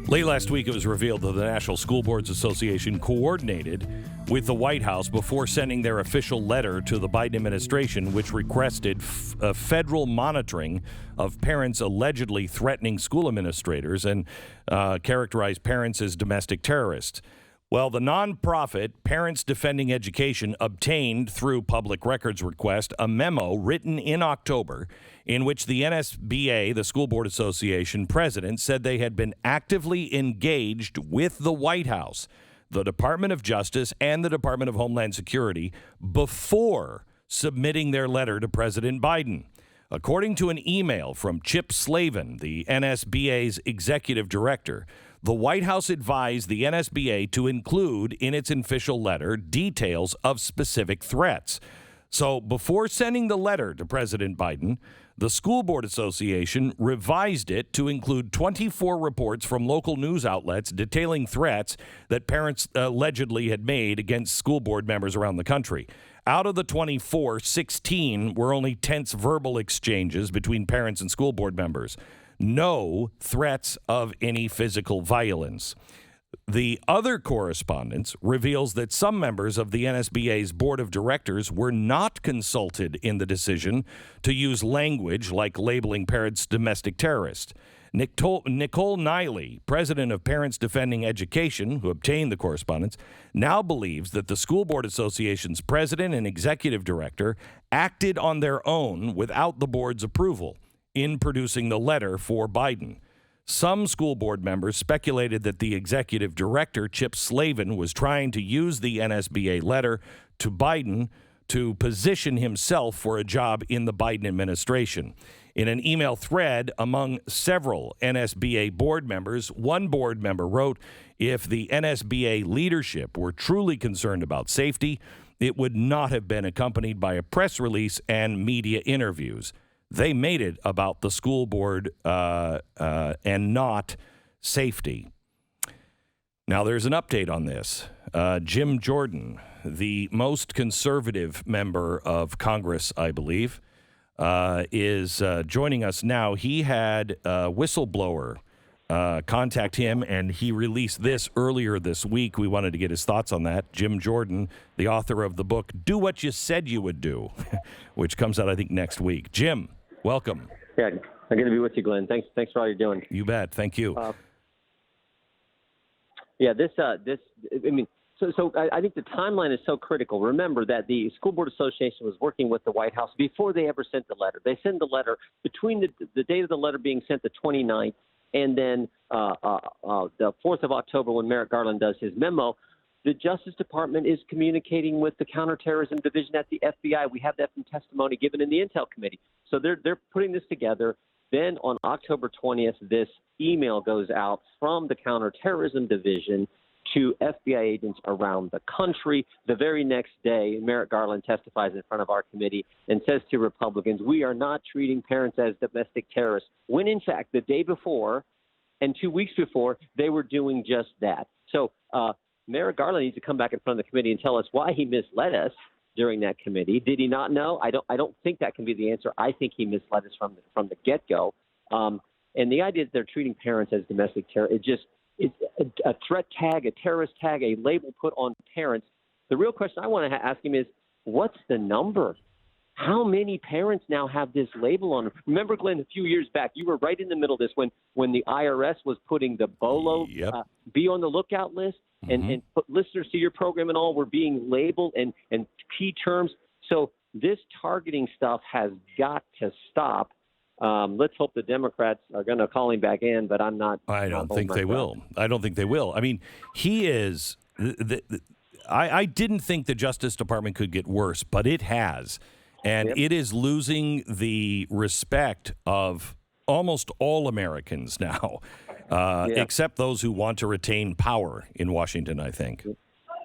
Late last week, it was revealed that the National School Boards Association coordinated with the White House before sending their official letter to the Biden administration, which requested federal monitoring of parents allegedly threatening school administrators and characterized parents as domestic terrorists. Well, the nonprofit Parents Defending Education obtained through public records request a memo written in October in which the NSBA, the School Board Association president, said they had been actively engaged with the White House, the Department of Justice, and the Department of Homeland Security before submitting their letter to President Biden. According to an email from Chip Slavin, the NSBA's executive director, the White House advised the NSBA to include in its official letter details of specific threats. So before sending the letter to President Biden, the School Board Association revised it to include 24 reports from local news outlets detailing threats that parents allegedly had made against school board members around the country. Out of the 24, 16 were only tense verbal exchanges between parents and school board members. No threats of any physical violence. The other correspondence reveals that some members of the NSBA's board of directors were not consulted in the decision to use language like labeling parents domestic terrorists. Nicole Niley, president of Parents Defending Education, who obtained the correspondence, now believes that the School Board Association's president and executive director acted on their own without the board's approval in producing the letter for Biden. Some school board members speculated that the executive director, Chip Slavin, was trying to use the NSBA letter to Biden to position himself for a job in the Biden administration. In an email thread among several NSBA board members, one board member wrote, "If the NSBA leadership were truly concerned about safety, it would not have been accompanied by a press release and media interviews. They made it about the school board and not safety." Now, there's an update on this. Jim Jordan, the most conservative member of Congress, I believe, is joining us now. He had a whistleblower contact him, and he released this earlier this week. We wanted to get his thoughts on that. Jim Jordan, the author of the book, Do What You Said You Would Do, which comes out, I think, next week. Jim, welcome. Yeah, I'm going to be with you, Glenn. Thanks for all you're doing. You bet. Thank you. So I think the timeline is so critical. Remember that the School Board Association was working with the White House before they ever sent the letter. They sent the letter between the date of the letter being sent, the 29th, and then the 4th of October when Merrick Garland does his memo. The Justice Department is communicating with the Counterterrorism Division at the FBI. We have that from testimony given in the Intel Committee. So they're putting this together. Then on October 20th, this email goes out from the Counterterrorism Division to FBI agents around the country. The very next day, Merrick Garland testifies in front of our committee and says to Republicans, "We are not treating parents as domestic terrorists," when in fact the day before and 2 weeks before they were doing just that. So Merrick Garland needs to come back in front of the committee and tell us why he misled us during that committee. Did he not know? I don't think that can be the answer. I think he misled us from the get-go. And the idea that they're treating parents as domestic terror, it's a threat tag, a terrorist tag, a label put on parents. The real question I want to ask him is, what's the number? How many parents now have this label on them? Remember, Glenn, a few years back, you were right in the middle of this when the IRS was putting the BOLO be on the lookout list, and listeners to your program and all were being labeled and key terms. So this targeting stuff has got to stop. Let's hope the Democrats are going to call him back in, but I'm not. I don't think they will. I don't think they will. I mean, he is. I didn't think the Justice Department could get worse, but it has. And it is losing the respect of almost all Americans now, except those who want to retain power in Washington, I think.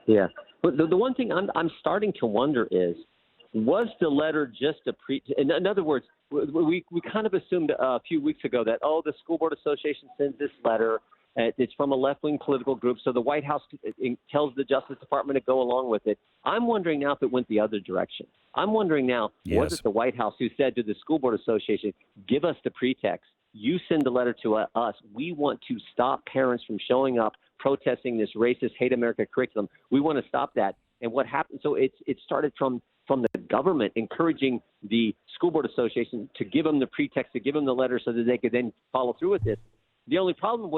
Yeah. But the one thing I'm starting to wonder is, was the letter just in other words, we kind of assumed a few weeks ago that, the School Board Association sends this letter. It's from a left-wing political group, so the White House tells the Justice Department to go along with it. I'm wondering now if it went the other direction. I'm wondering now, was it the White House who said to the School Board Association, give us the pretext, you send a letter to us. We want to stop parents from showing up, protesting this racist, hate America curriculum. We want to stop that. And what happened? So it started from the government encouraging the school board association to give them the pretext, to give them the letter so that they could then follow through with this. The only problem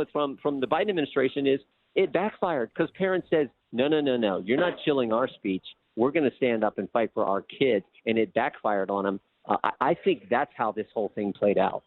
from the Biden administration is it backfired because parents says, no, you're not chilling our speech. We're going to stand up and fight for our kids. And it backfired on them. I think that's how this whole thing played out.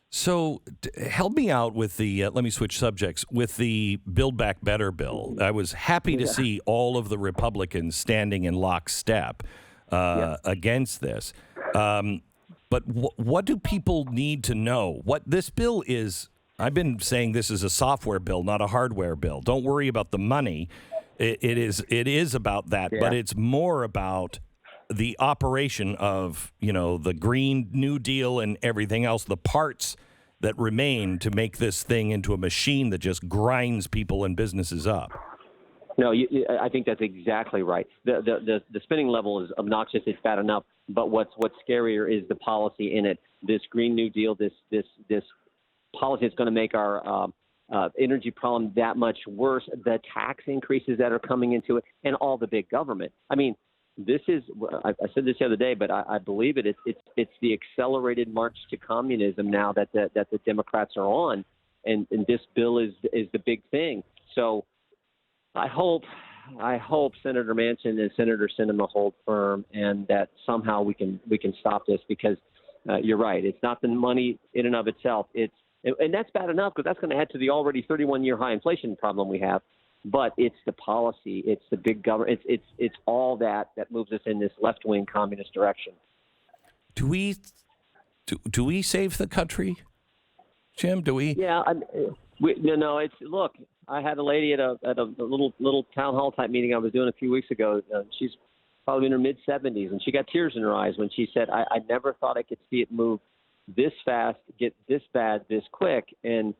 So help me out with the, let me switch subjects, with the Build Back Better bill. I was happy to see all of the Republicans standing in lockstep against this. But what do people need to know? What this bill is, I've been saying this is a software bill, not a hardware bill. Don't worry about the money. It is about that, but it's more about the operation of, the Green New Deal and everything else, the parts that remain to make this thing into a machine that just grinds people and businesses up. No, I think that's exactly right. The spending level is obnoxious. It's bad enough. But what's scarier is the policy in it. This Green New Deal, this policy is going to make our energy problem that much worse. The tax increases that are coming into it, and all the big government. I mean, this is. I said this the other day, but I believe it. It's the accelerated march to communism now that the Democrats are on, and this bill is the big thing. So I hope Senator Manchin and Senator Sinema hold firm, and that somehow we can stop this, because you're right. It's not the money in and of itself. And that's bad enough, because that's going to add to the already 31-year high inflation problem we have. But it's the policy, it's the big government, it's all that moves us in this left-wing communist direction. Do we save the country, Jim? Do we? Yeah, no. It's look. I had a lady at a little town hall type meeting I was doing a few weeks ago. She's probably in her mid-70s, and she got tears in her eyes when she said, "I never thought I could see it move this fast, get this bad, this quick." And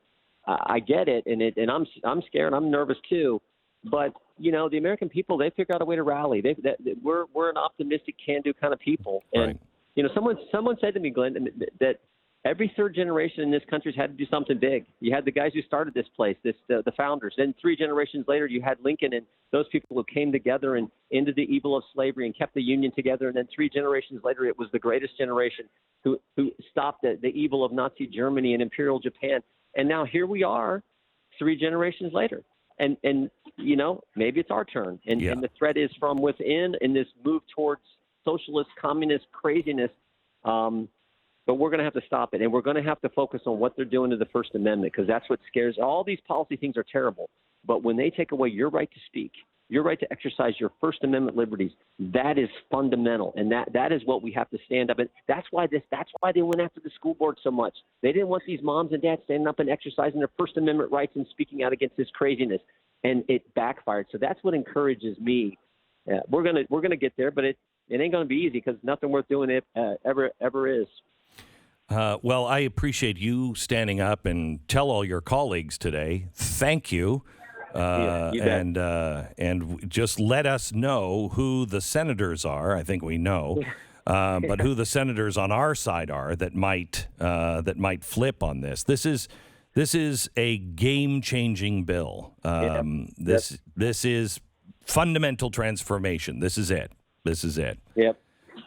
I get it, and I'm scared. I'm nervous too, but the American people, they figure out a way to rally. We're an optimistic, can-do kind of people, and right. Someone said to me, Glenn, that every third generation in this country's had to do something big. You had the guys who started this place, the founders. Then 3 generations later, you had Lincoln and those people who came together and ended the evil of slavery and kept the Union together. And then 3 generations later, it was the greatest generation who stopped the evil of Nazi Germany and Imperial Japan. And now here we are 3 generations later. And maybe it's our turn. And the threat is from within in this move towards socialist, communist craziness. But we're going to have to stop it. And we're going to have to focus on what they're doing to the First Amendment, because that's what scares. All these policy things are terrible. But when they take away your right to speak, your right to exercise your First Amendment liberties, that is fundamental, and that is what we have to stand up. And that's why they went after the school board so much. They didn't want these moms and dads standing up and exercising their First Amendment rights and speaking out against this craziness, and it backfired. So that's what encourages me. We're gonna get there, but it ain't gonna be easy, because nothing worth doing it ever is. Well, I appreciate you standing up and tell all your colleagues today. Thank you. And just let us know who the senators are. I think we know, but who the senators on our side are that might flip on this. This is a game-changing bill. This is fundamental transformation. This is it. Yep.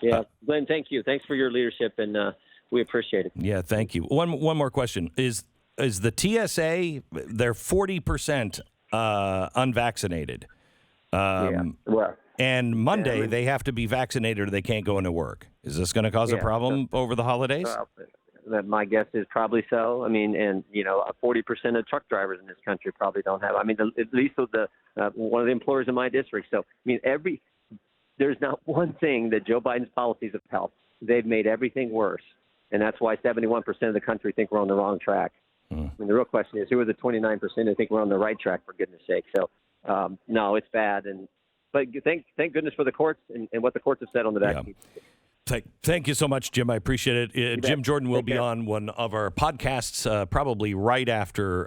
Yeah. Glenn, thank you. Thanks for your leadership, and we appreciate it. Yeah, thank you. One more question: Is the TSA? They're 40% unvaccinated. And Monday they have to be vaccinated or they can't go into work. Is this going to cause a problem over the holidays? My guess is probably so. I mean, and 40% of truck drivers in this country probably don't have. I mean, at least with one of the employers in my district. So, I mean, there's not one thing that Joe Biden's policies have helped. They've made everything worse, and that's why 71% of the country think we're on the wrong track. I mean, the real question is, who are the 29% who think we're on the right track, for goodness sake? So, no, it's bad. But thank goodness for the courts and what the courts have said on the vaccine. Yeah. Thank you so much, Jim. I appreciate it. Jim Jordan will be on one of our podcasts probably right after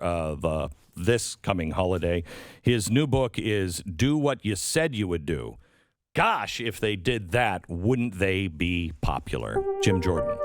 this coming holiday. His new book is Do What You Said You Would Do. Gosh, if they did that, wouldn't they be popular? Jim Jordan.